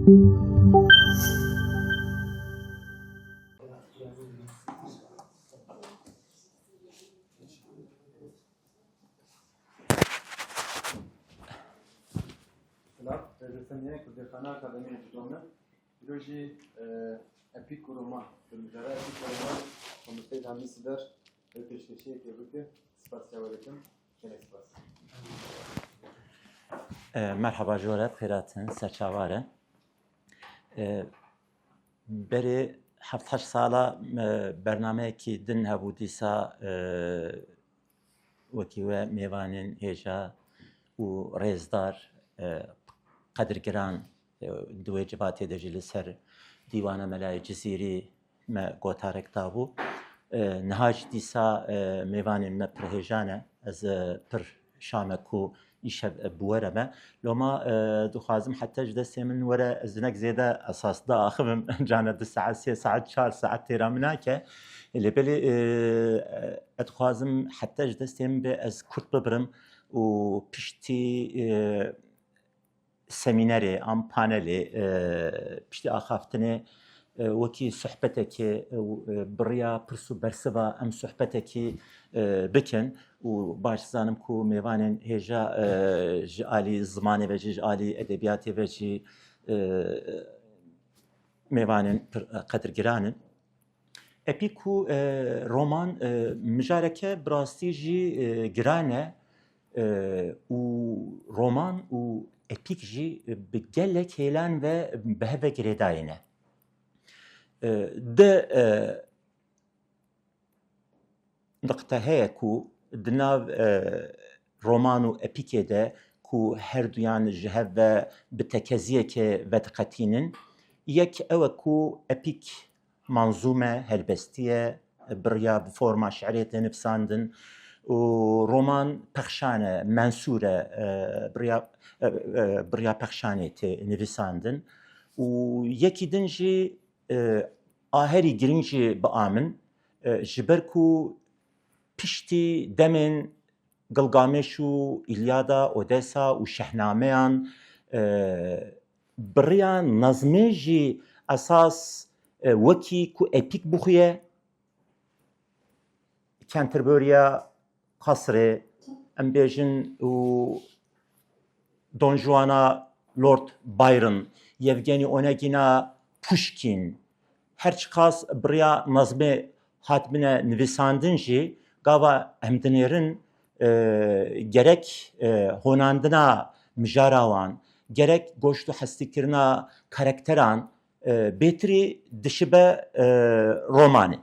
Ressamiye Kurdistana Akademiye Diplomı Biloji Epik Kuruma Mücadele Epik Kuruma Komitesi Hamisidir ve Peşkeşiye Kebuk'u Spasya Öğretim Şenek Spas. Merhaba Joret, Feratin, Serçavare. Beri 7 sala bernameyeki din hebudîsa wekî we mêvanên hêja û rêzdar qedirgiran di wê civatê de jî li ser Dîwana Melayê Cizîrî me gotarek dabû. Niha jî dîsa mêvanên me pir hêjan e. Ez pir şame ku îşev bûwere me. Loma dixwazim heta ji destê min were ez hinek zêde esas da axivim cane 2 saet 3 saet 4 saet têra min nake. Lêbelê ez dixwazim heta ji destê min bê ez Kurd bibirim û piştî semînerê an panelê piştî axaftinê wekî sohbetekê biriya pirs û bersiva em sohbetekî bikin û baş dizanim ku mêvanên hêja ji alî zimanê ve jî ji alî edebiyatê ve jî mêvanên pir qedirgiran in. Epîk û roman mijareke bi rastî jî giran e û roman û epîk jî bi gelek hêlan ve bi hevek rêdayê ne. Di niqte heye ku di nav roman û epîkê de ku her duyan ji hev ve bi tekeziyekê vediqetînin, yek ew e ku epîk manzûm e, helbestî ye, biriya bi forma şeirê tê nivîsandin û roman pexşan e, mensûr e, biriya pexşanê tê nivîsandin û yekî din jî aherî giring jî bi amin ji ber ku piştî demên Gilgameş û İlyada, Odessa û Şehnameyan biriya nazmê jî esas wekî ku epîk bixuye, Canterbury'a qasrê em bêjin û Don Juan'a Lord Byron, Yevgeni Onegina Pushkin, her çi qas biriya nazmê hatibine nivîsandin jî gava em dinêrin gerek honandina mijara wan, gerek goşt û hestîkirina karakteran bêtirî dişibe romanê.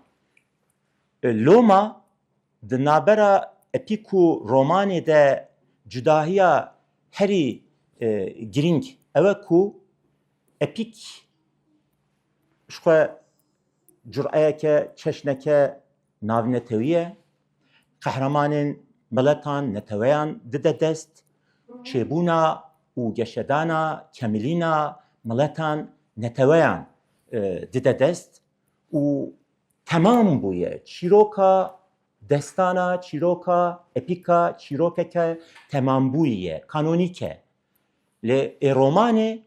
Loma di navbera epîk û romanê de cudahiya herî giring ew e ku epîk ji xwe cureyeke, çeşneke navnetewî ye, qehremanên miletan, neteweyan dide dest, çêbûna û geşedana kemilîna miletan neteweyan dide dest û temam bûye çîroka destana, çîroka epîka, çîrokeke temambûyî ye, kanonîk e. Lê romanê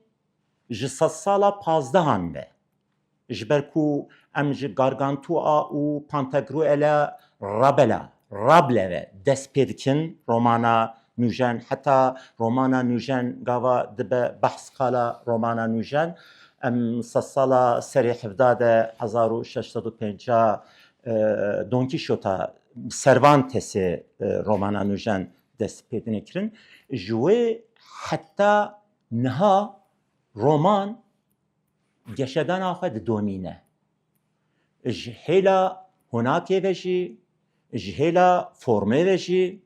ji 100 sala 15 ve. Ji ber ku em ji Gargantua û Pantagruel'a Rabel'e ve dest pê dikin romana nûjen, heta romana nûjen gava dibe behs qala romana nûjen. Em 100 sala serê hevda de 1650 Don Quixote'a Cervantes'ê romana nûjen dest pê dinekirin. Ji wê heta niha roman geşedana xwe didonîne. Ji hêla honakê ve jî, ji hêla formê ve jî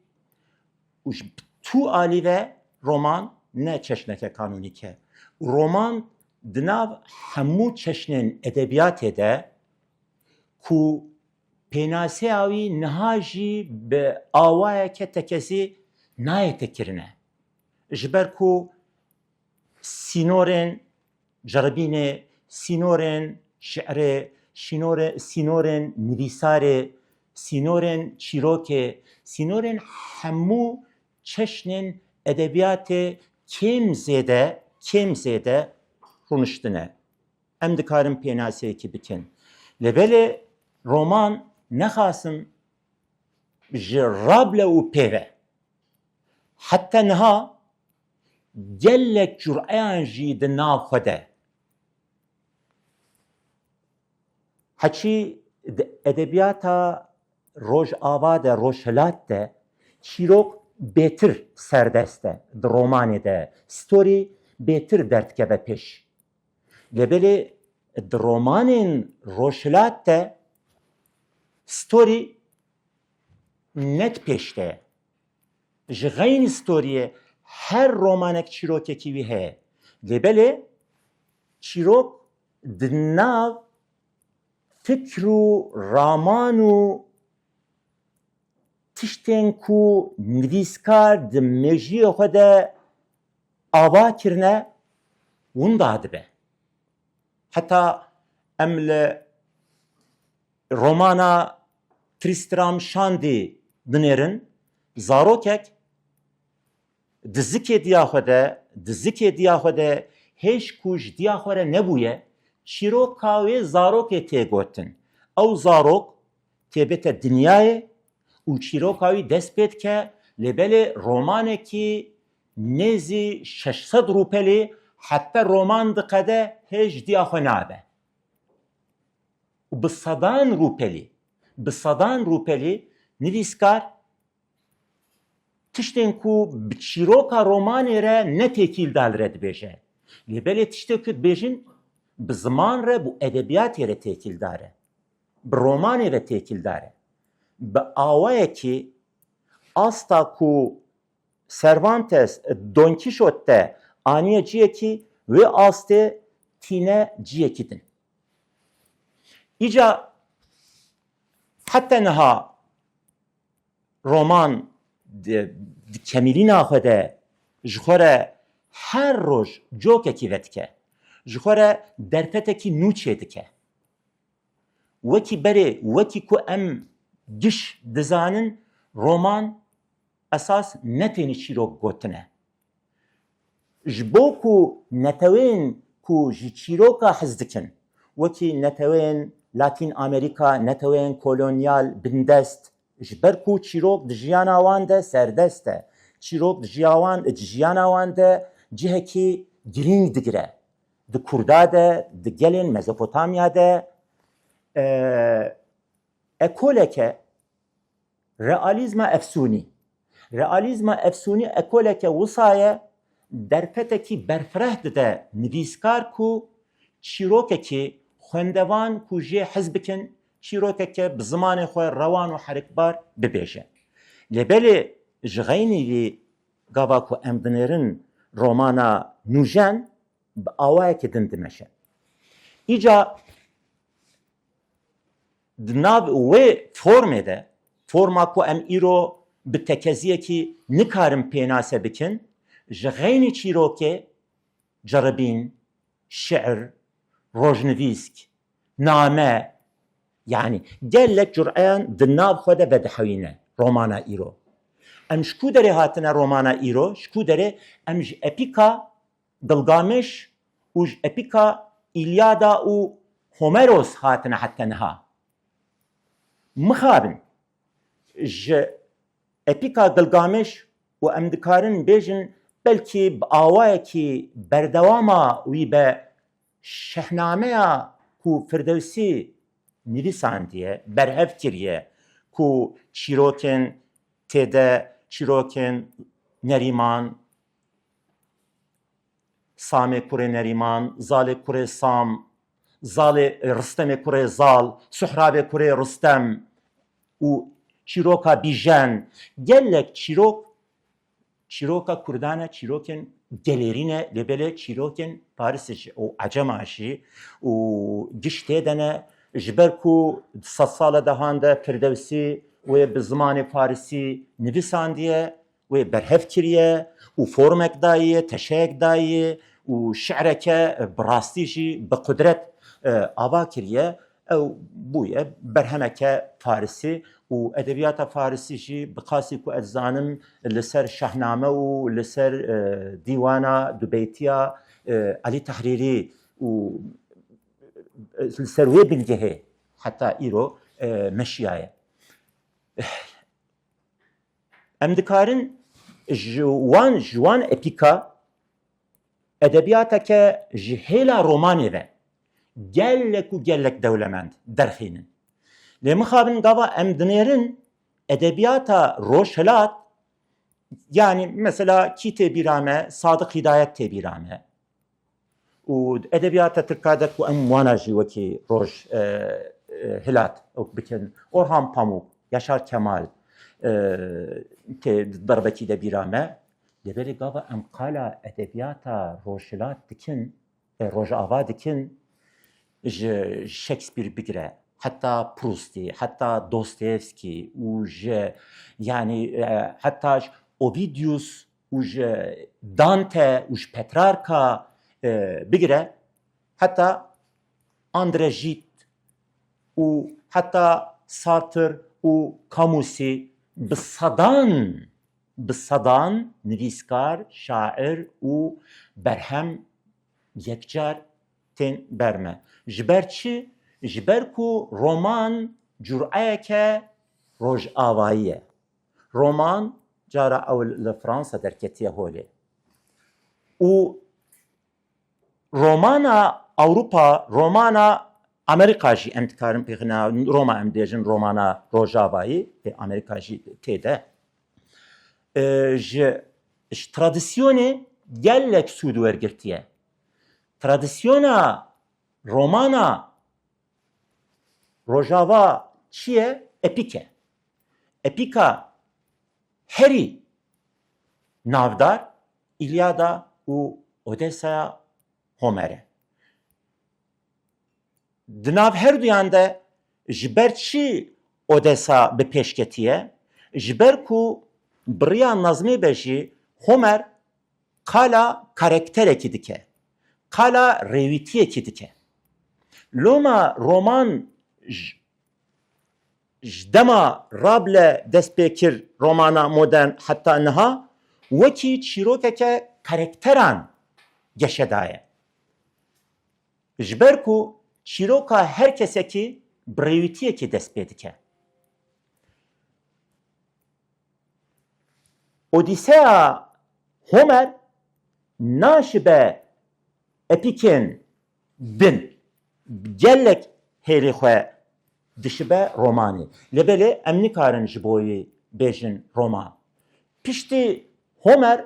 û ji tu alî ve roman ne çeşneke kanûnîk e. Roman di nav hemû çeşnên edebiyatê de ku pênaseya wî niha jî bi awayeke tekesî nayê kirine. Ji ber ku sînorên ceribînê, sînorên şeirê, sînorên nivîsarê, sînorên çîrokê, sînorên hemû çeşnên edebiyatê kêm zêde rûniştine. Em dikarin pênaseyekî bikin. Lêbelê roman nexwasin ji rable û pêve. Heta niha gelek cür'eyan jî di nav xwe de. Heçî di edebiyata rojava de, rojhilat de çîrok bêtir serdest e di romanê de. Storî bêtir derdikeve pêş. Lêbelê di romanên rojhilat de storî net pêş de ye. Ji xeynî storiyê her romanek çîrokekî wî heye. Lêbelê çîrok di nav fikr û raman û tiştên ku nivîskar di mejiyê xwe de ava kirine hûn da dibe. Heta em li romana Tristram Shandy dinêrin zarokek di zikê diya xwe de hêj ku ji diya xwe re nebûye çîroka wê zarokê tê gotin. Ew zarok tê bête dinyayê û çîroka wî dest pê dike lêbelê romanekî nêzî 600 rûpelê heta roman diqede hêj ji diya xwe nabe. Bi sedan rûpelî nivîskar tiştên ku bi çîroka romanê re ne têkîldar re dibêje. Lêbelê tiştê ku dibêjin bi ziman re bu edebiyatê re têkîldar e. Bi romanê re têkîldar e. Bi awayekî asta ku Cervantes Don Quixote de aniye ciyekî wê astê tîne ciyekî din. İca heta niha roman di kemîlîna xwe de ji xwe re her roj cokekî vedike. Ji xwe re derfetekî nû çê dike. Wekî berê, wekî ku em giş dizanin roman esas ne tenê çîrok gotine. Ji bo ku netewên ku ji çîroka hez dikin, wekî netewên Latin Amerika, netewên kolonyal bindest, ji ber ku çîrok di jiyana wan de serdest e. Çîrok di jiyana wan de cihekî girîng digire. Di Kurda de, di gelên Mezopotamya de ekoleke realizma efsunî. Realizma efsunî ekoleke wisaye derfetekî berfireh dide nivîskar ku çîrokekî xwendevan ku jê hez bikin çîrokeke bi zimanê xwe rewan û herikbar bibêje. Lêbelê ji xeynî vî gava ku em dinêrin romana nûjen bi awayekî din dimeşe. İca di nav wê formê de, forma ku em îro bi tekeziyekî nikarin pênase bikin, ji xeynî çîrokê ceribîn, şiir, rojnivîsk, name, yani gelek cür'eyan di nav xwe de vedihewîne romana îro. Em ji ku derê hatine romana îro? Ji ku derê em ji epîka Gilgameş û ji epîka İlyada û Homeros hatine heta niha. Mixabin ji epîka Gilgameş û em dikarin bêjin belkî bi awayekî berdewama wî be şehnameya ku Firdewsî nivîsandiye, berhev kiriye ku çîrokên têde çîrokên Nerîman, Samê kurê Nerîman, Zalê kurê Sam, Ristemê kurê Zal, Suhrabê kurê Ristem û çîroka bîjen, gelek çîroka Kurdan e, çîrokên gelêrîn e, lêbelê çîrokên Parîsê jî û Ecema jî û giş tê de ne ji ber ku 100 sala dehan de Firdewsî wê bi zimanê Parîsî nivîsandiye, wê berhev kiriye û formek dayiye, teşeyek dayiye û şi'reke bi rastî jî bi qudret ava kiriye. Ew bûye berhemeke Parîsî û edebiyata Parîsî jî bi qasî ku ez zanim li ser şehname û li ser dîwana dubeytiya Ali Tahriri û ser wê bilgehê heta îro meşiya ye. Em dikarin ji wan epîka edebiyateke ji hêla romanê ve gelek û gelek dewlemend derxînin. Lê mixabin gava em dinêrin edebiyata rojhilat, yani mesela kî tê bîra me, Sadık Hidayet tê bîra me. û edebiyata Tirka de ku em wana jî wekî roj hilat bikin. Orhan Pamuk, Yaşar Kemal tê derbekî de bîra me. Lêberê gava em qala edebiyata rojhilat dikin, rojava dikin ji Shakespeare bigire. Hatta Proust'i, hatta Dostoyevski û ji yani hatta Ovidius û ji Dante û ji Petrarca bigire. Hatta André Gide û hatta Sartre û Camus'i bi sedan nivîskar, şair û berhem yekcar tên berme. Ji ber çi? Ji ber ku roman cür'eyeke rojavayî ye. Roman cara ew li Fransa derketiye holê. û romana Avrupa, romana Amerika jî em dikarin pêxîna Roma em dêjin romana rojavayî, Amerika jî tê de. Ji tradisyonê gelek sûd wergirtiye. Tradisyona romana rojava çi ye? Epîk e. Epîka herî navdar İlyada û Odessaya Homer e. Di nav her duyan de ji ber çi Odessa bi pêş ketiye? Ji ber ku biriya nazmê be jî Homer qala karakterekî dike. Qala rêwîtiyekî dike. Loma roman ji dema rable dest pê kir romana modern heta niha wekî çîrokeke karakteran geşedaye. Ji ber ku çîroka her kesekî bi rêwîtiyekî dest pê dike. Odîseya Homer naşibe epîkên din gelek hêrê xwe dişibe romanê. Lêbelê em nikarin ji bo wê bêjin roman. Piştî Homer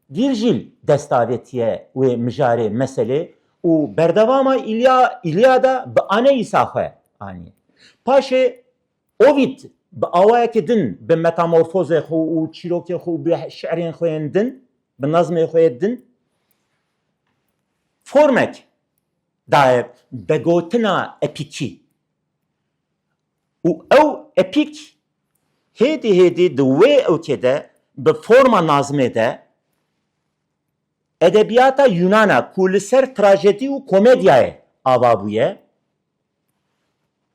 Virgil destavetiye wê mijarê meselê û berdewama İlyada bi aneyîsa xwe anî. Paşê Ovid bi awayekî din bi metamorfozê xwe û çîrokê xwe û bi şerên xwe yên din, bi nazmê xwe din formek daye begotina epîkî. û ew epîk hêdî di wê ewkê de bi forma nazmê de edebiyata Yunana ku li ser trajedî û komedyayê ava bûye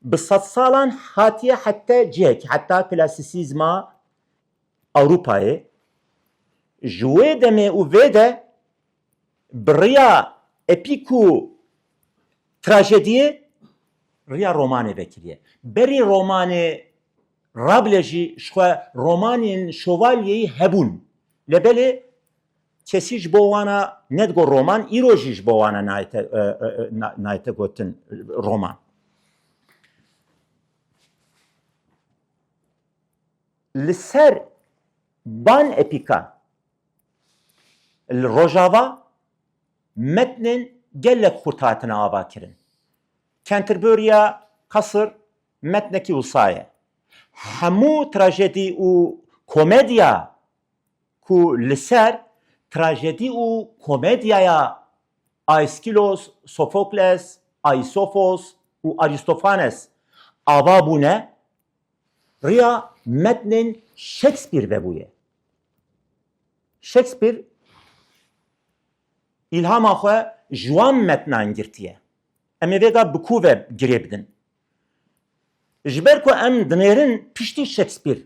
bi sed salan hatiye heta cihekî heta klasîsîzma Avrupayê ji wê demê û vê de bi rêya epîk û trajediyê rêya romanê vekiriye. Berî romanê Rabelais jî ji xwe romanên şovalyeyî hebûn. Lêbelê kesî ji bo wana nedigo roman, îro jî ji bo wana nayete gotin roman. Li ser ban epîka li rojava metnên gelek xurt hatine ava kirin. Canterbury'a Kasır metnekî wisa ye. Hemû trajedî û komedya ku li ser trajedî û komedyaya Aeschylos, Sofokles, Aisofos û Aristofanes ava bûne rêya metnên Shakespeare vebûye. Shakespeare îlhama xwe ji wan metnan girtiye. Em ê vêga bi ku ve girê bidin. Ji ber ku em dinêrin piştî Shakespeare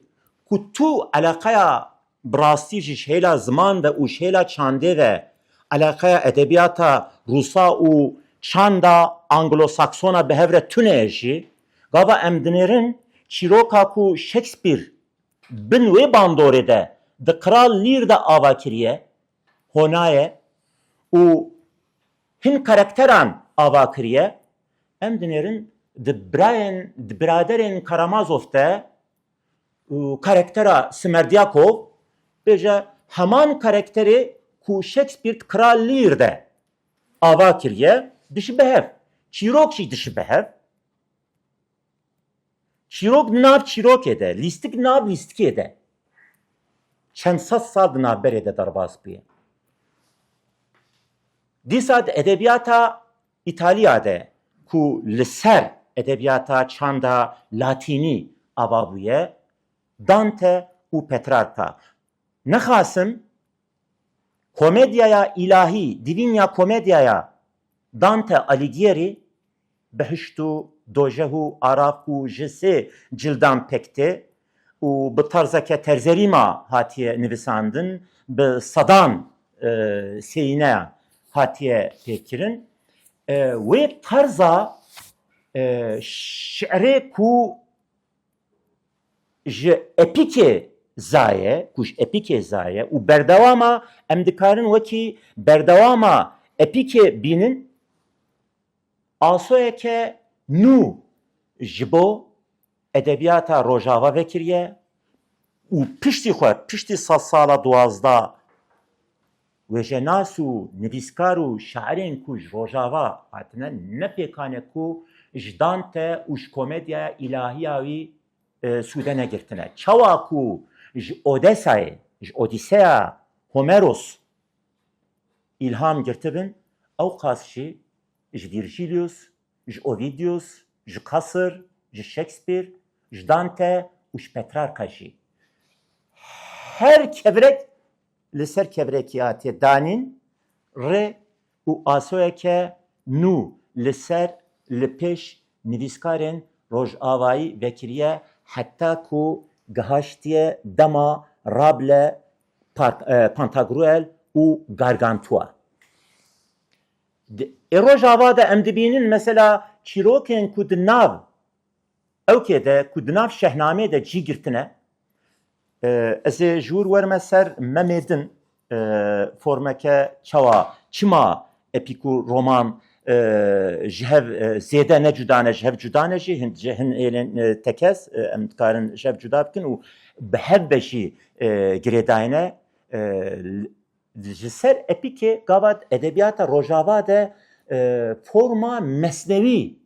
ku tu alaqeya bi rastî ji hêla ziman ve û hêla çandê ve alakaya edebiyata Rusa û çanda Anglo-Saksona bi hevre tune jî gava em dinêrin çîroka ku Shakespeare bin wê bandorê de di Kral Lear de ava kiriye honaye û hin karakteran ava kiriye em dinêrin di biraderên Karamazov de karaktera Smerdyakov bêje heman karakterê ku Shakespeare Kral Lear de ava kiriye dişibehev. Çîrok jî dişibehev. Çîrok nav çîrokê de, lîstik nav lîstikê de. Çend sed sal di navberê de derbas bûye. Dîsa di edebiyata İtalya de ku li ser edebiyata çanda Latînî ava bûye Dante û Petrarca. Nexasim komedyaya ilahî, divînya komedyaya Dante Alighieri behişt û dojeh û araf û ji sê cildan pekte û bi tarzeke terzerîma hatiye nivîsandin, bi sedan sêyîneya hatiye pêkirin. Wê tarza şiirê ku ji epîkê zaye, ku ji epîkê zaye û berdewama em dikarin wekî berdewama epîkê bînin asoyeke nû ji bo edebiyata Rojava vekiriye û piştî xwe, piştî sed sala duwazda wêjenas û nivîskar û şairên ku ji Rojava hatine nepêkane ku ji Dante û ji komedyaya îlahiya wî sûde negirtine. Çawa ku ji Odesayê, ji Odîseya Homeros îlham girtibin, ew qas jî ji Virgilius, ji Ovidius, ji Casr, ji Shakespeare, ji Dante û ji Petrarca jî. Her kevrek li ser kevrekî hatiye danîn rê û asoyeke nû li ser li pêş nivîskarên Rojavayî vekiriye heta ku gihaştiye dema Rabelais, Pantagruel û Gargantua. Rojava de em dibînin mesela çîrokên ku di nav ewkê de ku di nav şehnamê de cî girtine. Ez ê ji wir werme ser memê din formeke çawa çima epîk û roman ji hev zêde ne cudane ji hev cudane jî hin êlên tekez em dikarin ji hev cuda bikin û bi hev ve jî girêdayîne ji ser epîkê gava edebiyata Rojava de forma mesnevî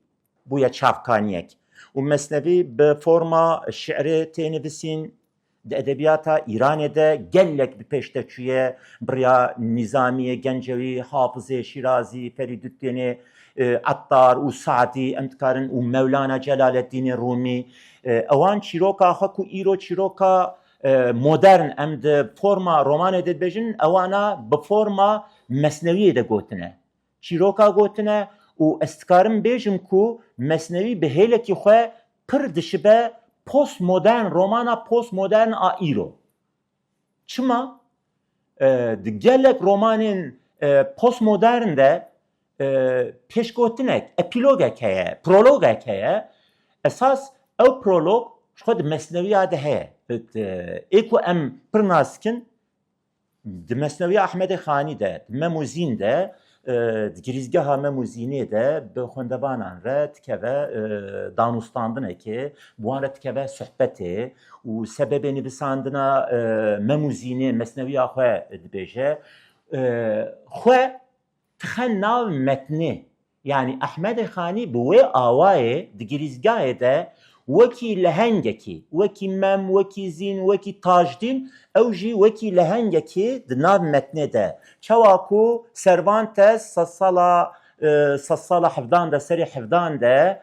bûye çavkaniyek û mesnevî bi forma şiirê tê nivîsîn. Di edebiyata İranê de gelek bi pêş te çûye birya Nîzamiyê Gencewî, Hafizê Şîrazî, Ferîdüddînê Ettar û Saedî em dikarin û Mevlana Celaleddînê Rûmî ewan çîroka xwe ku îro çîroka modern em di forma romanê de dibêjin ewana bi forma mesneviyê de gotine. Çîroka gotine û ez dikarim bêjim ku mesnevî bi hêlekî xwe pir dişibe postmodern romana postmodern a îro. Çima di gelek romanên postmodern de pêşgotinek, epîlogek heye, prologek heye. Esas ew prolog ji xwe di mesneviya de heye. Ê ku em pir naskin di mesneviya Ahmedê Xanî de, di Memûzîn de di girîzgeha Memûzînê de bi xwendebanan re tikeve danûstandinekê, wan re tikeve sohbetê û sebebê nivîsandina Memûzînê mesneviya xwe dibêje xwe tixe nav metnê. Yani Ahmedê Xanî bi wê awayê di girîzgahê de wekî lehengekî, wekî mem, wekî zîn, wekî tajdîn, ew jî wekî lehengekî di nav metnê de. Çawa ku Cervantes sed sala hevdan de serê hevdan de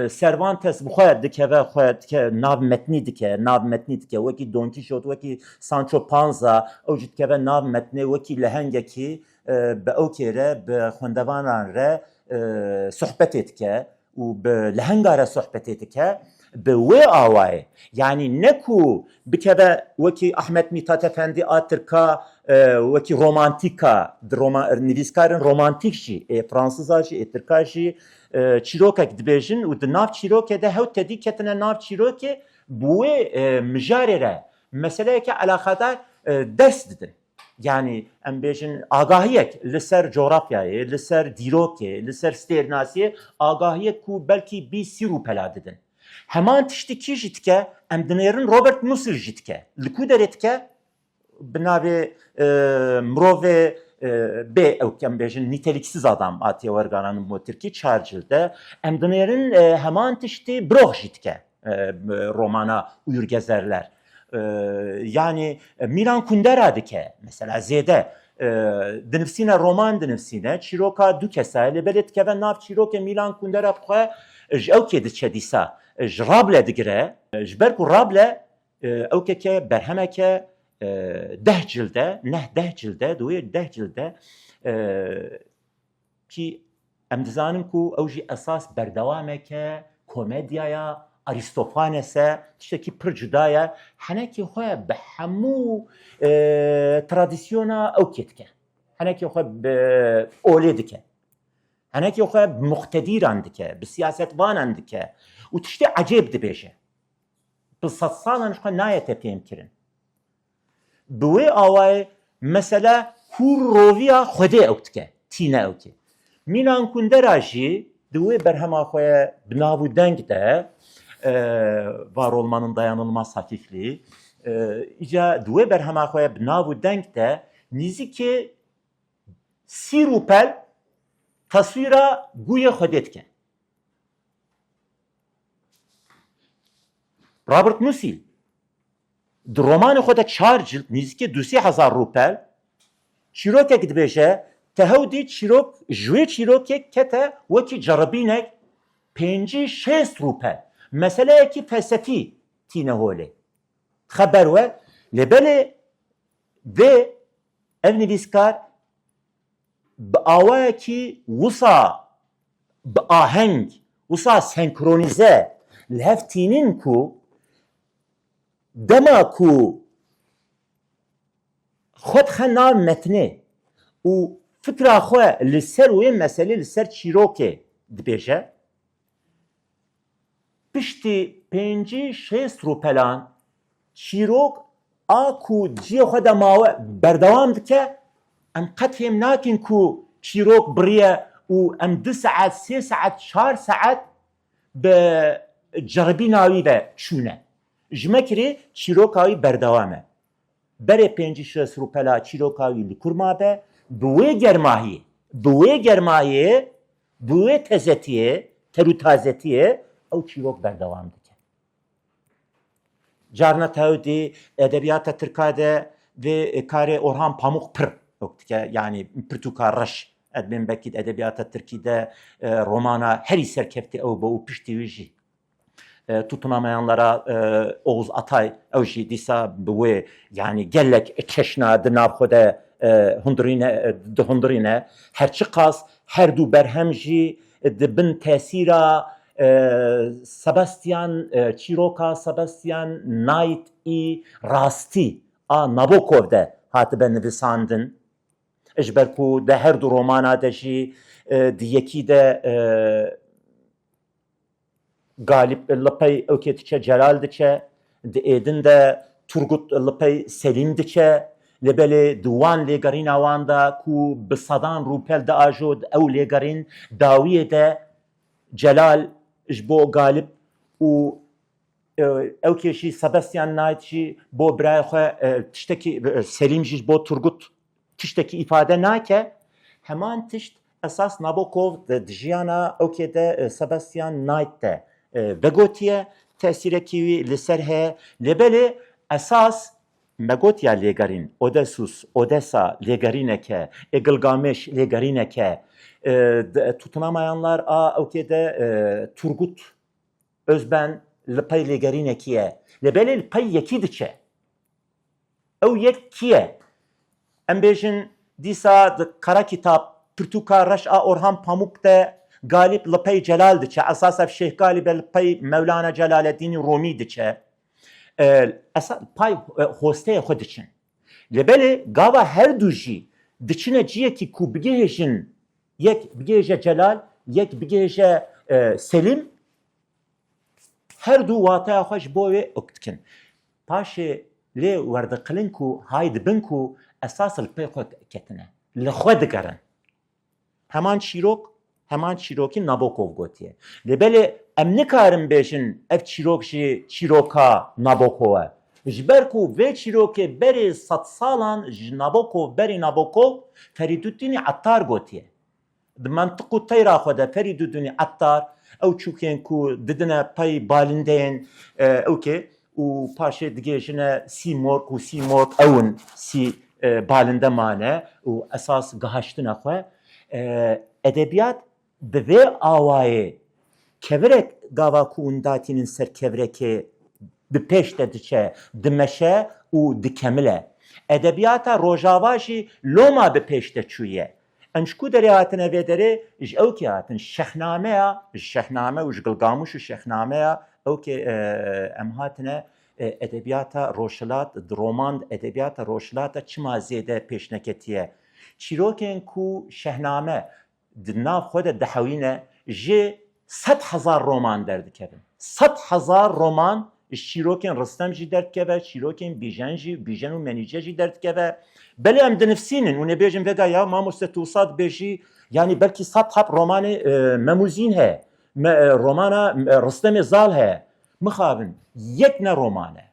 Cervantes bi xwe dike nav metnî dike, nav metnî dike, wekî Don Quixote, wekî Sancho Panza, ew jî dikeve nav metnê wekî lehengekî bi ewkê re, bi xwendevanan re sohbetê dike û bi lehenga re sohbetê dike. Bi wê awayê yani ne ku bikeve wekî Ahmed Mithat Efendi a Tirka وەکی ڕۆمانتیکە نویسکارن ڕۆمانتیک jî فرانسزا jî Tirka jî çîrokek dibêjin û di nav çîrokê de hew tedî ketine nav çîrokê bi wê mijarê re meseleyeke alaqadar dest didin. Yani em bêjin agahiyek li ser coğrafyayê, li ser dîrokê, li ser stêrnasiyê agahiyek ku belkî bî sîr û pela didin. Heman tiştekî jî dike em dinêrin Robert Musil jî dike. Li ku derê dike bi navê mirovê bê ew em bêjin niteliksiz adam atiye wergaranin bo Tirkî çar cilde em dinêrin heman tiştê birok jî dike romana Uyur Gezerler. Yani Milan Kundera dike mesela zêde dinivsîne roman dinivsîne çîroka du kesayê li belê dikeve nav çîrokê Milan Kundera xwe ji ewkê diçe dîsa ji Rabelê digire ji ber ku Rabelê ewkeke berhemeke 10 cilde neh 10 cilde duwê 10 cilde ki em dizanin ku ew jî esas berdewameke komedyaya Aristofanes e tiştekî pir cuda ye henekê xwe bi hemû tradisyona ewkê dike. Henekê xwe bi olê dike. Henekê xwe bi muqtedîran dike, bi siyasetvanan dike û tiştê ecêb dibêje. Bi sed salan xwe nayete pêmkirin. Bi wê awayê mesela hûr roviya Xwedê ew dike, tîne ewkê. Milan Kundera jî di wê berhema xwe bi nav û deng de var olmanın dayanılmaz hafifliği. İca di wê berhema xwe bi nav û deng de nîzîkê sîr û pel taswîra guyê Xwedê dike. Robert Musil di romanê xwe de 4 cild nîzîkê 2,000 rûpel çîrokek dibêje te hewdî çîrok ji wê çîrokê kete wekî ceribînek 5-6 rûpel. Meseleyekî felsefî tîne holê. Xeber we li belê vê ev nivîskar bi awayekî wisa bi aheng wisa senkronize li hev tînin ku dema ku xwe dixe nav metnê û fikra xwe li ser wê meselê li ser çîrokê dibêje piştî 5-6 rûpelan çîrok a ku ciyê xwe de mawe berdewam dike em qet fêm nakin ku çîrok biriye û em 2 saet 3 saet 4 saet bi ceribîna wî de çûne. Ji me kirê çîroka wî berdewam e. Berê 5-6 rûpela çîroka wî li kur mabe bi wê germahiyê bi wê germahiyê bi wê tezetiyê terûtazetiyê ew çîrok berdewam dike. Carna tewdî edebiyata Tirka de vê karê Orhan Pamuk pir yok dike yani pirtûka reş edbên bekî edebiyata Tirkî de romana herî serkefte ew bo û piştî wî jî tutunamayanlara Oğuz Atay ew jî dîsa bi wê yani gelek çeşna di nav xwe de dihundirîne her çi qas her du berhem jî di bin tesîra Sebastian çîroka Sebastian Knight î rastî a Nabokov de hatibe nivîsandin ji ber ku de her du romana de jî di yekî de Galip li pey ewkê diçe Celal diçe di êdin de Turgut li pey Selîm diçe li belê di wan lêgerîna wan da ku bi sedan rûpel de ajod ew lêgerîn dawiyê de Celal ji bo Galip û ewkê jî Sebastian Knight jî bo birayê xwe tiştekî Selîm jî bo Turgut tiştekî îfade nake heman tişt esas Nabokov di jiyana ewkê de Sebastian Knight de vegotiye tesîrekî wî li ser heye li belê esas megotiya lêgerîn Odessus Odessa lêgerîneke Gilgameş lêgerîneke tutunamayanlar a ewkê de Turgut Özben li pey lêgerînekî ye li belê li pey yekî diçe ew yek kî ye em bêjin dîsa di kara kitap pirtûka reş a Orhan Pamuk de Galip li pey Celal diçe esas ev Şeyh Galip li pey Mevlana Celaleddîn Rumî diçe pay hosteyê xwe diçin Lebele gava her du jî diçine ciyekî ku bigihêjin yek bigihêje Celal, yek bigihêje Selim, her du wataya xwe ji bo wê ok dikin. Paşê lê werdiqilin ku hay dibin ku esas li pê xwe ketine. Li xwe digerin. Heman çîrok, heman çîrokî Nabokov gotiye. Lebele em nikarin bêjin ev çîrok jî çîroka Nabokov e. Ji ber ku vê çîrokê berê 100 salan ji Nabokov berê Nabokov Ferîdûddînê Ettar gotiye. Di mantiq û teyra xwe de Ferîdûddînê Ettar ew çûkên ku didine pey balindeyên ewkê û paşê digêjine Sîmorg û Sîmorg ewin sî balinde mane û esas gihaştina xwe. Edebiyat bi vê awayê kevirek gava ku hûn datînin ser kevirekê di pêş de diçe, dimeşe û dikemile. Edebiyata rojava jî loma bi pêş de çûye. Em ji ku derê hatine vê derê ji ewkê hatin şehnameya, ji şehname û ji Gilgamuş û şehnameya ewkê em hatine edebiyata roşilat, di roman edebiyata roşilata çima zêde pêşneketiye. Çîrokên ku şehname di nav xwe de dihewîne jê 100,000 roman derdikevin. 100,000 roman ji çîrokên Ristem jî derdikeve, çîrokên Bîjen jî, Bîjen û Menîce jî derdikeve. Belê em dinivîsînin û nebêjin vega ya mamoste tu sad bêjî yanî belkî 100 heb romanê Memûzîn heye, romana Ristemê Zal heye. Mixabin yek ne roman e.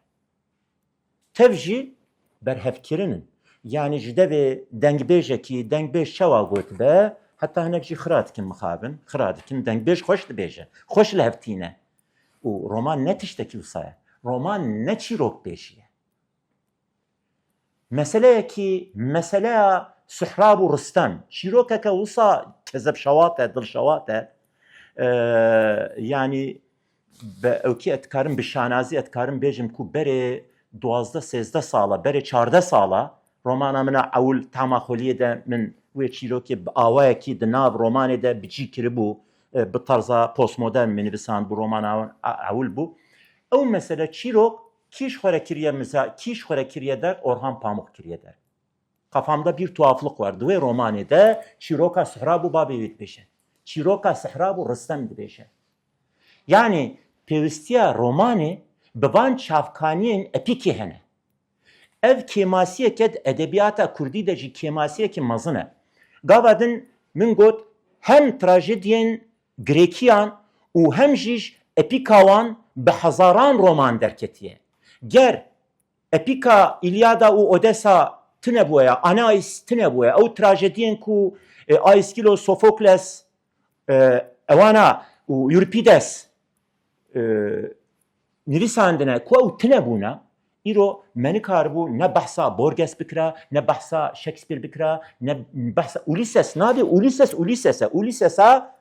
Tev jî berhevkirinin. Yani ji devê dengbêjekî dengbêj çawa gotibe, heta hinek jî xira dikin mixabin, xira dikin dengbêj xweş dibêje, xweş li hevtîne. û roman ne tiştekî wisa ye. Roman ne çîrok bêjî ye. Meseleyekî meseleya Suhrab û Ristem, çîrokeke wisa kezeb şewat e, dil şewat e. Yani be ewkî ez dikarim bi şanazî ez dikarim bêjim ku berê 12-13 sala, berê 14 sala romana min a ewil tema xweliyê de min wê çîrokê bi awayekî di nav romanê de bicî kiribû, bi tarza postmodern minivîsan bu romana ewil bû. Ew mesele çîrok kîş xwere kiriye der, Orhan Pamuk kiriye der. Kafamda bir tuhaflık var. Di wê romanê de çîroka Suhrab û bavê wê dibêje. Çîroka Suhrab û Ristem dibêje. Yani pêwistiya romanê bi van çavkaniyên epîkê hene. Ev kêmasiyeke edebiyata Kurdî de jî kêmasiyekî mezin e. Gava din min got hem trajediyên Grêkiyan û hem jî epîka wan bi hezaran roman derketiye. Ger epîka İlyada û Odessa tune bûye, Anais tune bûye, ew trajediyên ku Aiskilos, Sofokles, ewana û Euripides nivîsandine ku ew tune bûne, îro me nikaribû ne behsa Borges bikira, ne behsa Shakespeare bikira, ne behsa Ulysses nabê Ulysses e. Ulysses'a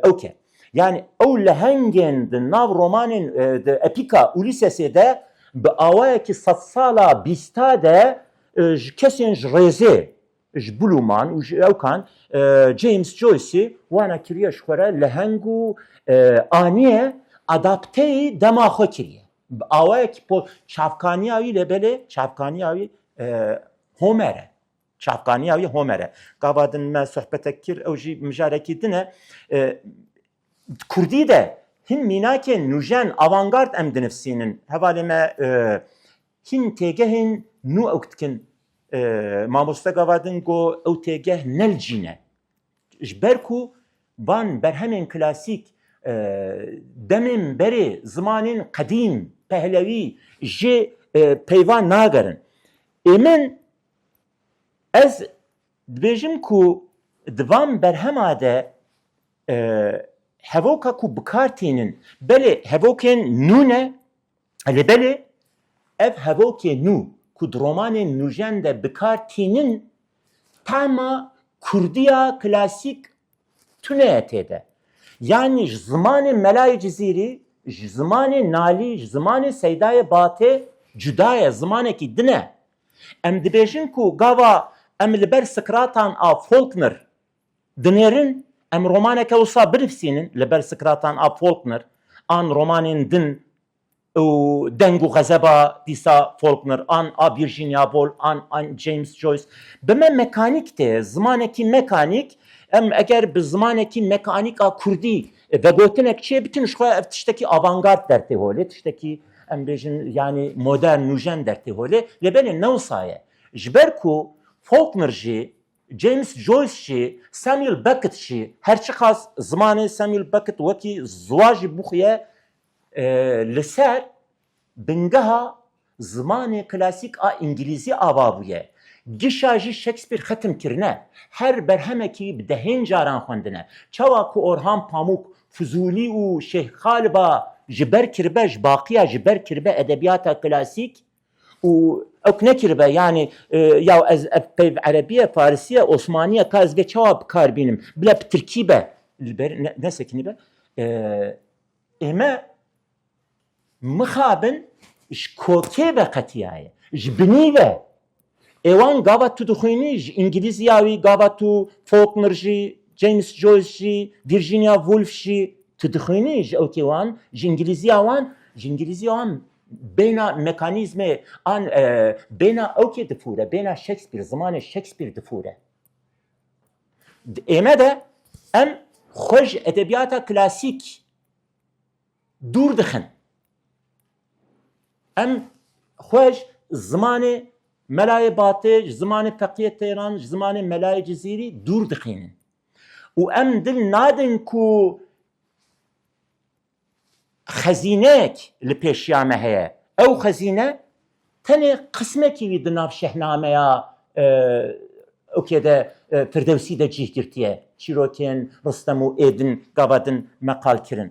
ewke. Yani ew lehengên di nav romanên di epîka Ulyssesê de bi awayekî 100 sala bîsta de ji kesên ji rêzê, ji Bluman û ji ewkan James Joyce'î wana kiriye ji xwe re leheng û aniye adapteyî dema xwe kiriye. Bi awayekî çavkaniya wî lebelê çavkaniya wî Homer e. Çavkaniya wî Homer e. Gava din me sohbetek kir ew jî mijarekî din e. Kurdî de hin mînakên nûjen avantgard em dinivîsînin. Hevalê me hin têgehên nû ew dikin. Mamoste gava din got ew têgeh nelcîne. Ji ber ku van berhemên klasîk demên berê zimanên qedîm, pehlewî jê peyvan nagerin. Min ez dibêjim ku di van berhema de hevoka ku bikartînin belê hevokên nû ne, belê ev hevokê nû ku di romanên nûjen de bikartînin tema Kurdiya klasîk tune têde. Yani ji zimanê Melayê Cizîrî, ji zimanê Nalî, ji zimanê Seydayê Batê cuda ye, zimanekî din e. Em dibêjin ku gava em li ber Sikratan a Faulkner dinêrin, em romaneke wisa binivîsînin li ber Sikratan a Faulkner, an romanên din و دنگ و غزبا دیسا فولکنر آن ویرجینیا وول آن جیمز جویس بما مکانیک ته زمانکی مکانیک ام اگر به زمانکی مکانیکا کردی و گوتنک چه بتونش خواه تشتکی آوانگارد در تهوله تشتکی ام بیجن یعنی مدرن نوجن در تهوله لبن نو سایه جبرکو فولکنر جی جیمز جویس جی سامویل بکت جی هرچی خاص زمان سامویل بکت وکی زواج بخیه لسر بنگها زمان کلاسیک انگلیزی آوابویه گشاجی شکسپیر ختم کرنه هر برهمکی بدهین جاران خوندنه چواکو اورهان پاموک فضولی و شیخ خالبا جبر کربه باقیه جبر کربه ادبیات کلاسیک و اوك نكربه يعني يا از عربيه فارسيه عثمانيه كاز بچواب كار بينم بلا بتركيبه نسكني به اما مخابن شكوكي بقتيايه جبنيبه ايوان غابا تو دخيني انجليزياوي غابا تو فولكنر جي جيمس جويس جي فيرجينيا وولف جي تدخيني اوكيوان جنجليزيوان بين ميكانيزم ان بين اوكي دفوره بين شكسبير زمان شكسبير دفوره ايمده ام خوش ادبيات كلاسيك دور دخن ام خوش زمان ملاي باطج زمان فقيه تيران زمان ملاي جزيري دور دخين وام دل نادن كو خزينك لبيشيامه هي او خزينه تاني قسمك يدنا في شحنامه يا اوكي ده فردوسي ده جيه جرتيه شيروكين رستمو ايدن قابدن مقال كرن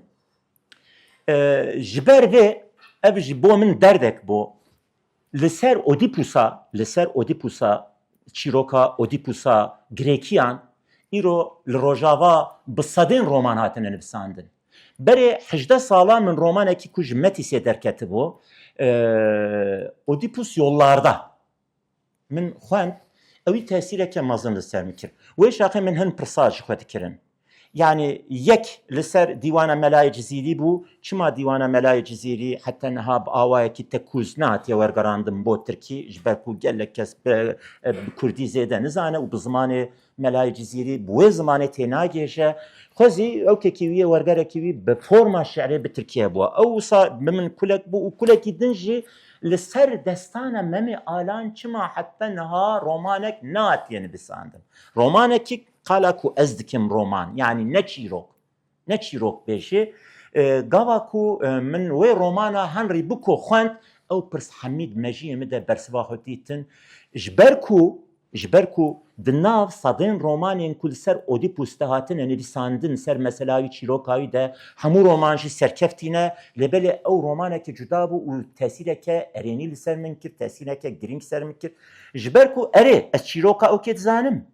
جبر ve ابج بو من دردك بو لسر اوديبوسا چيروكا اوديبوسا گريكيان ايرو لروجاوا بصدين روماناتن نفساندن بري 18 sala من romaneki kuj Metis'e derketi bu. Oedipus yollarda. Min xwend ewi tesîreke mezin li ser mikir. Wê şaxê min hin pirsaj xwe dikirin. Yani yek li ser dîwana Melayê Cizîrî bû. Çima dîwana Melayê Cizîrî heta niha bi awayekî tekûz nehatiye wergerandin bo Tirkî ji ber ku gelek kes bi Kurdî zêde nizane û bi zimanê Melayê Cizîrî bi wê zimanê tê nagêje. خوزي او كيويه ورغره كيوي بفورما شعريه بتركيا بوا او صا من كلك بو وكلك دنجي لسر دستانه ممي الان چما حتى نها رومانك نات يعني بساندم رومانك قالكو ازدكم رومان يعني نچيروك بيشي غاواكو من وي رومانا هنري بوكو خوند او برس حميد مجي مدى برسواخوتيتن جبركو دناف صدين رومانين كل سر اوديبوس دهاتن نویساندن سر مسلاوی چیروکاوی ده همو رومانجی سرکفتینه لبل او رومانه که جدا بو و تاثیره که ارینی لسر من کرد تاثیره که گرینگ سر من کرد جبرکو اره از چیروکا او که زانم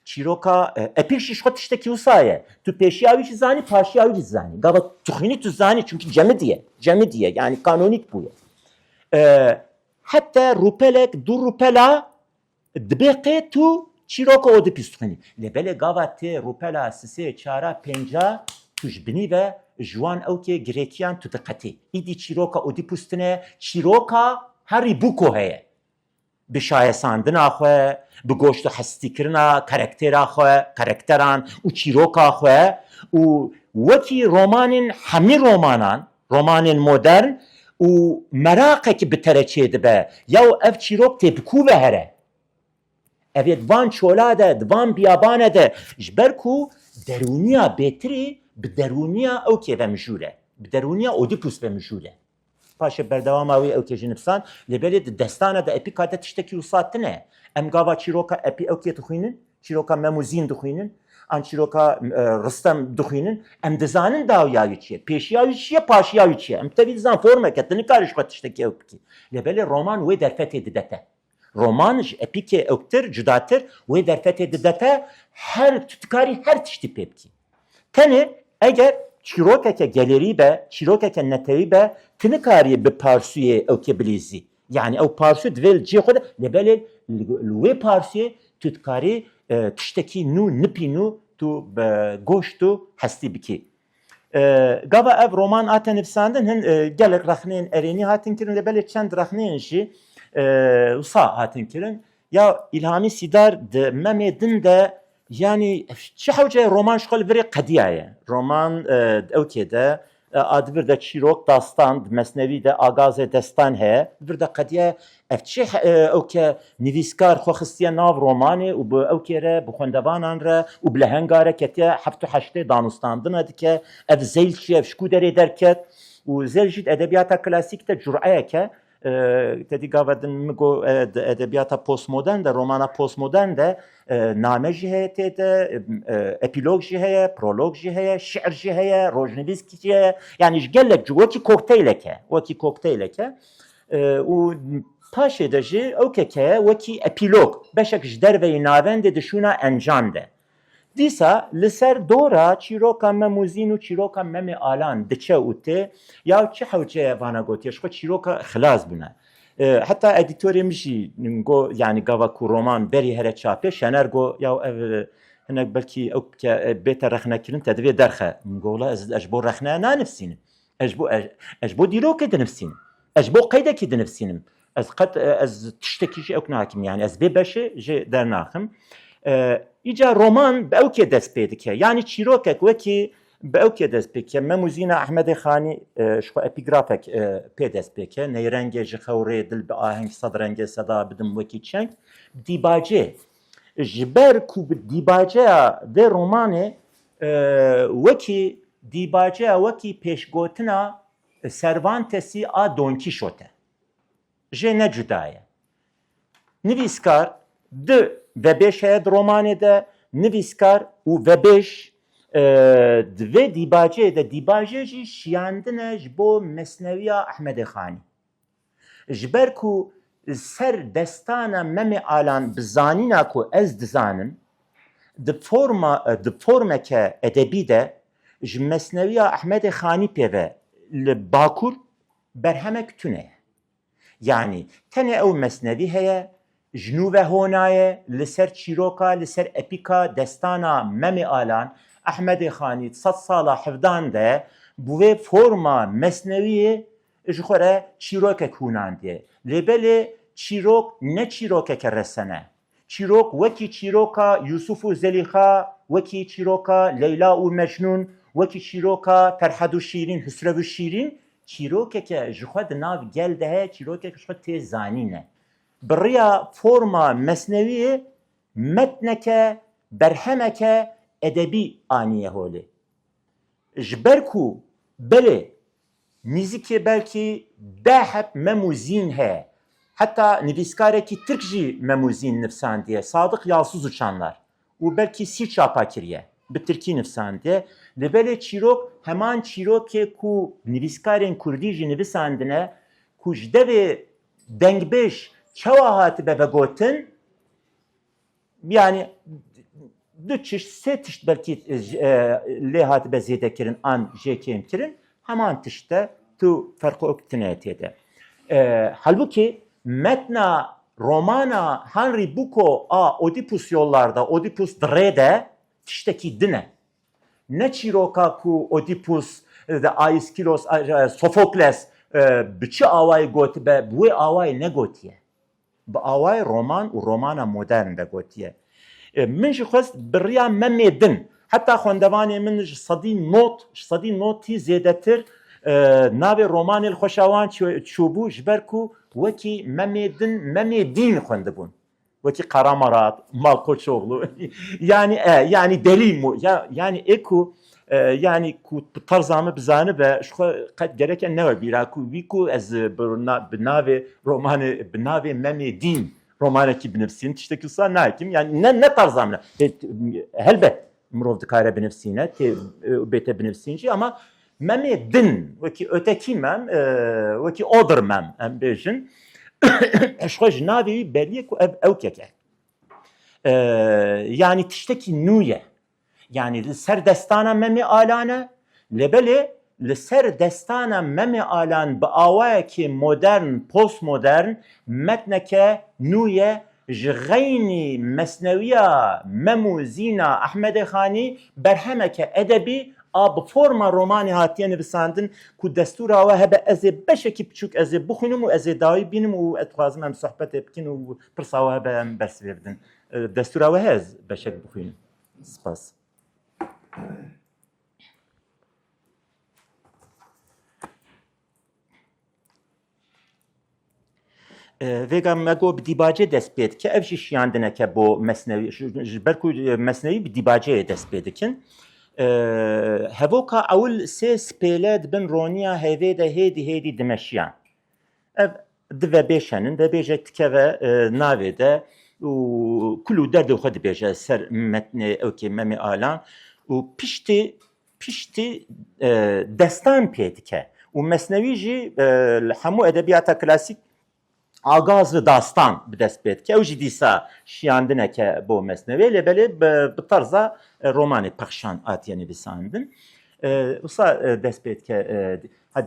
چیروکا اپیرشی خود تشتکی وسایه تو پیشیاوی چی زانی پاشیاوی چی زانی گابا تخینی تو زانی çünkü cemi diye yani kanonik bu hatta rupelek dur rupela dbqe tu چیروکا اودیپوس تخنی لبله گاوته روپلا سه چارا پنجا توش بنی و جوان او که گریکیان تو دقتی ایدی چیروکا اودیپوس تنه چیروکا هری بوکو هه به شایساندن آخوه به گوشت حستی کرنا کاراکتر آخوه کاراکتران و چیروکا آخوه و وکی رومانین همی رومانین مدرن و مراقه که بترچه دبه یا اف چیروک تبکو به هره evet van çolada van biyabane de jberku deruniya betri bi deruniya okey ve mjure bi deruniya Oedipus ve mjure paşa berdewama wê ew jinipsan lebelê destana da epikata tiştekî wîsatine em gava çîroka epi okey dixwînin çîroka memuzîn dixwînin an çîroka Ristem dixwînin em dizanin dawyayî çi ye pêşiyayî çi ye paşiyayî çi ye em tevî dizan formeke tu nikarî xwe tiştekî ew bikî lebelê roman wê derfetê didete roman epike ektir cudatir ve derfete didete her tutkari her tişti pepki. Tene eğer çirokeke galeri be çirokeke netevi be tnikari be parsuye ekbilizi. Yani o parsu dvel cihod lebele ve parsuye tutkari tişteki nu nipinu tu be goştu hasti biki. Gava ev roman ate nivsandin hin gelek rexneyên erênî hatin kirin lebelê çend rexneyên jî wisa hatin kirin. Ya İlhami Sîdar di memê din de yani çi hewce roman ji xwe li virê qediya ye. Roman ewkê de adibir de çîrok dastan, mesnevî de agazê destan heye. Bir de qediya ev çi ewke nivîskar xwe xistiye nav romanê û bi ewkê re, bi xwendevanan re û bi lehenga re ketiye heft û heştê danûstandina dike. Ev zeyl çi ev şkû derê derket û zeyl jî edebiyata klasîk de cureyeke. Tedî gava din min got edebiyata postmodern de, romana postmodern de name jî heye tê de, epîlog jî heye, prolog jî heye, şi'r jî heye, rojnivîsk jî heye. Yani ji gelek cî wekî kokteyleke. û paşê de jî ewkeke ye wekî epîlog, beşek ji derveyê navendê dişûna encam de. Dîsa li ser dora çîroka me mûzîn û çîroka memê alan diçe û tê ya çi hewce vana gotiye ji xwe çîroka xilas bûne. Heta edîtorê min jî got yani gava ku roman berî here çapê şener got ya ev hinek belkî ew bête rexnekirin te divê derxe. Min got wala ez ji bo rexneya nanivîsînim. Ez ji bo dîrokê dinivîsînim. Ez ji bo qeydekî dinivîsînim. Ez tiştekî jî ew nakim yani ez vê beşê jê dernaxim. İca roman bi ewkê dest pê dike. Yani çîrokek wekî bi ewkê dest pê dike. Me Mûzîna Ehmedê Xanî ji xwe epîgrafek pê dest pê dike. Neyrengê ji xewrê dil bi aheng sed rengê seda bidim wekî çeng. Dîbacê. Ji ber ku bi dîbaceya vê romanê wekî dîbaceya wekî pêşgotina Cervantesî a Don Quixote. Jê ne cuda ye. Nivîskar di vebêj heye di romanê de, nivîskar û vebêj di vê dîbaceyê de dîbacê jî şiyandine ji bo mesneviya Ehmedê Xanî. Ji ber ku ser destana memê alan bi zanîna ku ez dizanim, di formeke edebî de ji mesneviya Ehmedê Xanî pêve li Bakur berhemek tune ye. Yani tenê ew mesnevî heye, ji nû ve honaye li ser çîroka, li ser epîka destana memê alan Ehmedê Xanî 100 sala hevdan de bu vê forma mesneviyê ji xwe re çîrokek hûnandiye. Lêbelê çîrok ne çîrokeke resene. Çîrok wekî çîroka Yusuf û Zelîxa, wekî çîroka Leyla û Mecnûn, wekî çîroka Ferhed û Şîrîn, Hüsrev û Şîrîn, çîrokeke ji xwe di nav gel de heye, çîrokeke ji xwe tê zanîne. Bi rêya forma mesneviyê metneke, berhemeke edebî aniye holê. Ji ber ku belê mîzikê belkî dehep memûzîn heye. Heta nivîskarekî Tirk jî memûzîn nivsandiye. Sadık Yalsuz Uçanlar. û belkî 30 çapa kiriye. Bi Tirkî nivsandiye. Li belê çîrok heman çîrokê ku nivîskarên Kurdî jî nivîsandine ku ji devê dengbêj çawa hatibe vegotin yani du çeşt, sê tişt belkî lê hatibe zêde kirin an jêkên kirin heman tişte tu ferqu tune tê de. Halbuki metna romana Henry Bucco a Oedipus yollarda, Oedipus dirê de tiştekî din e. Ne çîroka ku Oedipus de Aiskilos, Sofokles bi çi awayê gotibe, bu wê awayê ne gotiye? Bi awayê roman û romana modern de gotiye. Min jî xwest bi rêya memê din. Heta xwendevanê min ji sedî notî zêdetir navê romanê li xweşa wan çûbû ji ber ku wekî memê din, memê dîn xwendibûn. Wekî Qaramarat, Malkoçoğlu yani delî yani êku yani ku tarza me bizanibe ji xwe qet gereke newe bîra ku wî ku ez bi navê romanê bi navê memê dîn romanekî binivîsînim tiştekî wisa nakim yani ne tarza me helbet mirov dikare binivîsîne tê bête binivîsîn jî ama memê din wekî ötekî mem wekî odir mem em bêjin ji xwe ji navê wî beriye ku ev ewkeke yani tiştekî nû ye. Yani li ser destana memê alane lebelê li ser destana memê alan bi awayekî modern, postmodern metneke nû ye ji xeynî mesneviya Memûzîna Ehmedê Xanî berhemeke edebî ab forma romanı hatiye nivîsandin ku destûra we hebe ez ê beşekî biçûk ez ê bixwînim û ez ê dawî bînim û ez dixwazim em sohbetê bikin û pirsa we hebe em bersivê bidin. Destûra we heye ez beşek bixwînim. Spas. Vêga me got bi dîbacê dest pê dike, ev jî şiyandineke bo mesnewî ji ber ku mesnewî bi dîbaceyê dest pê dikin. Hevoka ewil sê spêle dibin roniya hêvê de hêdî dimeşiyan. Ev di vebêşenin, vebêjek dikeve navê de û kul û derdê xwe dibêje ser metnê ewkê memê alan û piştî destan pê dike. Û mesnewî jî li hemû edebiyata klasîk agaz dastan bi dest pê dike. Ew jî dîsa şiyandineke bo mesnewê lêbelê bi tarza romanê pexşan hatiye nivîsandin. Wisa dest pê dike.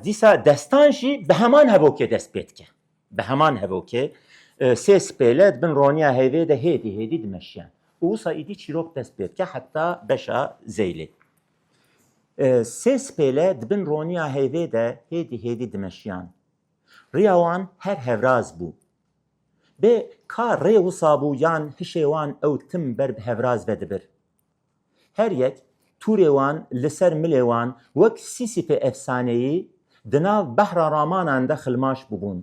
Dîsa destan jî bi heman hevokê dest pê dike. Bi heman hevokê sê spêle dibin roniya hêvê de hêdî dimeşiyan. û wisa îdî çîrok dest pê dike heta beşa Zeylê. Sê spêle dibin roniya hêvê de hêdî dimeşiyan. Riya wan her hevraz bû. Bê ka rê wisa bû yan hişê wan ew tim ber bi hevraz ve dibir. Her yek tûrê wan li ser milê wan wek Sîsîfê efsaneyî di nav behra ramanan de xilmaş bûbûn.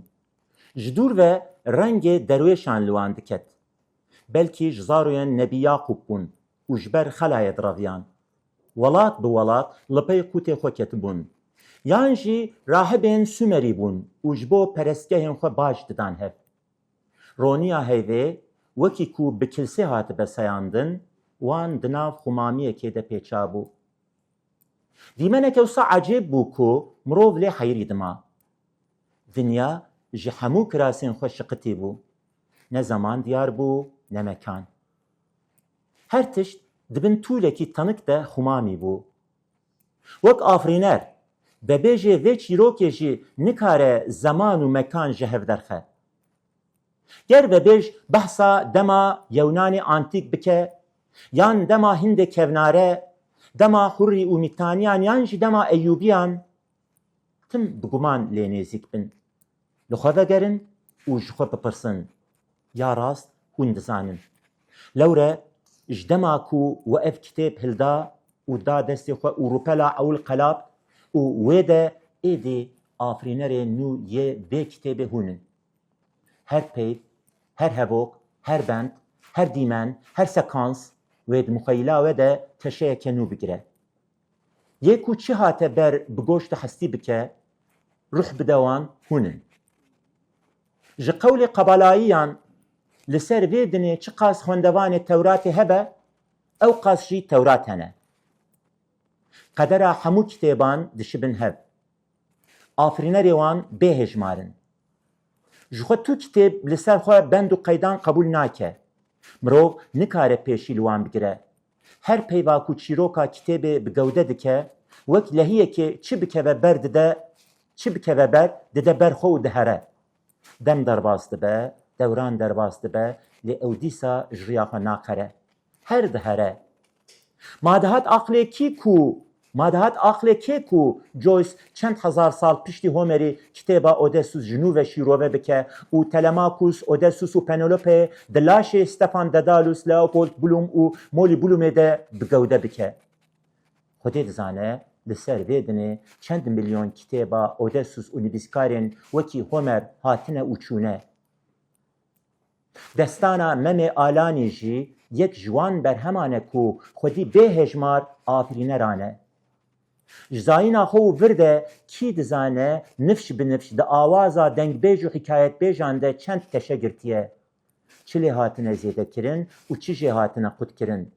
Ji dûr ve rengê derwêşan li wan diket. Belkî ji zarokên Nebî Yaqûb bûn û ji ber xelayê diraviyan. Welat bi welat li pey qûtê xwe ketibûn. Yan jî rahibên Sümerî bûn û ji bo perestgehên xwe baş didan hev. Roniya hêvê wekî ku bi kilsê hatibe seyandin, wan di nav xumamiyekê de pêça bû. Dîmeneke wisa ecêb bû ku mirov lê heyrî dima. Dinya ji hemû kirasên xwe şiqitî bû. Ne zaman diyar bû, ne mekan. Her tişt dibin tûlekî tanık de xumamî bû. Wek afrîner, bebêjê vê çîrokê jî nikare zaman û mekan ji hev derxe. Ger bebêj behsa dema Yewnanê antîk bike, yan dema Hindê kevnare, dema Hurrî û Mîtaniyan yan jî dema Eyyûbiyan, tim bi guman lê nêzik bin. Li xwe vegerin û ji xwe bipirsin. Ya rast hûn dizanin. Lewre ji dema ku we ev kitêb hilda û da destê xwe û rûpela ewil qelab û wê de êdî afrînerê nû yê vê kitêbê hûnin. Her peyv, her hevok, her bend, her dîmen, her sekans wê di muxeyila we de teşeyeke nû bigire. Yê ku çi hate ber bi goşt hestî bike, ruh bide wan hûnin. Ji qewlê qebalayiyan li ser vê dinê çi qas xwendevanê Tewratê hebe, ew qas jî Tewrat hene. Qedera hemû kitêban dişibin hev. Afrînerê wan bêhêjmarin. Ji xwe tu kitêb li ser xwe bend û qeydan qebûl nake. Mirov nikare pêşî li wan bigire. Her peyva ku çîroka kitêbê bi gewde dike, wek lehiyekê çi bikeve ber dide ber xwe û dihere. Dem derbas dibe, dewran derbas dibe, lê ew dîsa ji riya xwe naqere. Her dihere. Madahat aqlê kê ku Joyce çend hezar sal piştî Homerî kitêba Odysseus ji nû ve şîrove bike û Telemachus, Odysseus û Penelope di laşê Stefan Dedalus, Leopold Bloom û Molly Bloomê de bi gewde bike. Xwedê dizane li ser vê dinê çend milyon kitêba Odysseus û nivîskarên wekî Homer hatine û çûne. Destana memê Alanê jî yek ji wan berheman e ku xwedî bêhêjmar afrîneran e. Ji zayîna xwe û vir de kî dizane nifş bi nifş di awaza dengbêj û hikayetbêjan de çend teşe girtiye. Çi lê hatine zêdekirin û çi jê hatine qutkirin.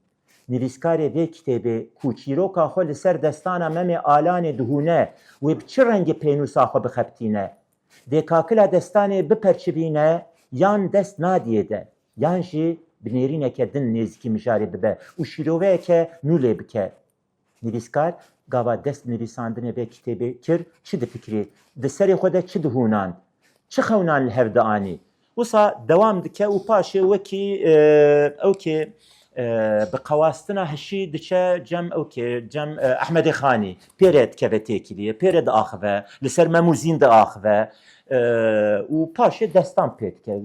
Nivîskarê vê kitêbê ku çîroka xwe li ser destana memê Alanê dihûne wê bi çi rengê pênûsa xwe bixebitîne. Dêkakila destanê biperçivîne yan dest nadiye de, yan jî bi nêrîneke din nêzîkî mijarê bibe û şîroveyeke nû lê bike. Nivîskar gava dest nivîsandinê vê kitêbê kir çi difikrî, di serê xwe de çi dihûnan, çi xewnan li hev dianî. Wisa dewam dike û paşê wekî ewkê بقواستنا هشی دچه جم اوکی جم احمد خانی پیرت کبته کلیه پیرد آخوه لسر مموزین ده آخوه و پاشه دستان پید که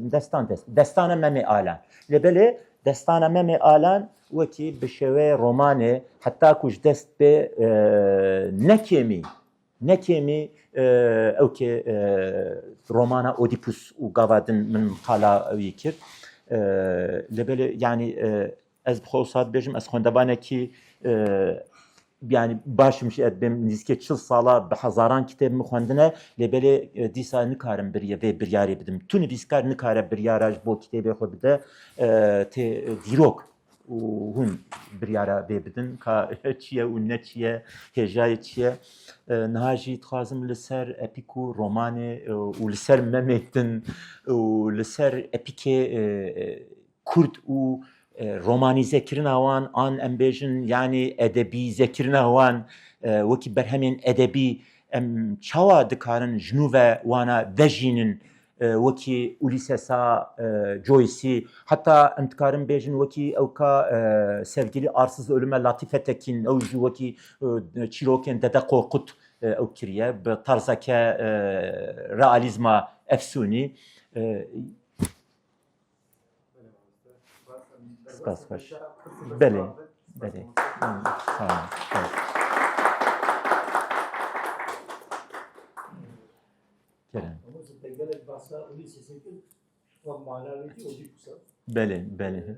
دستان ممی آلان لبله دستان ممی آلان وکی بشوه رومانه حتی کش دست به نکیمی اوکی رومانا اودیپوس و گاوادن من قالا ویکر لبله yani از بخوصات بیشم از خواندبانه کی yani başım şey benim nizke çıl sala hazaran kitabı mı khwandine lebele dîsa nikarim bir ve bir yarı bidim tu nivîskar nikare bir yaraj bo kitabı xwe bide te dîrok û hûn bir yara vê bidin ka çiye û ne çiye hêjayê çiye niha jî dixwazim li ser epîk û romanê û li ser memê din û li ser epîkê Kurd û رومانیزه کردن وان آن امبیجن یعنی ادبی ذکرنا وان وکی برهمین ادبی چوا دکارن جنوب وانا وجینن وکی اولیسسا جویسی hatta انتکارن بیجن وکی اوکا sevgili arsız ölüme Latife Tekin او جو وکی çiroken dede korkut او kiriye به tarzake realizma efsuni Spas. Bele. Sağ olun. Kerem. Bele.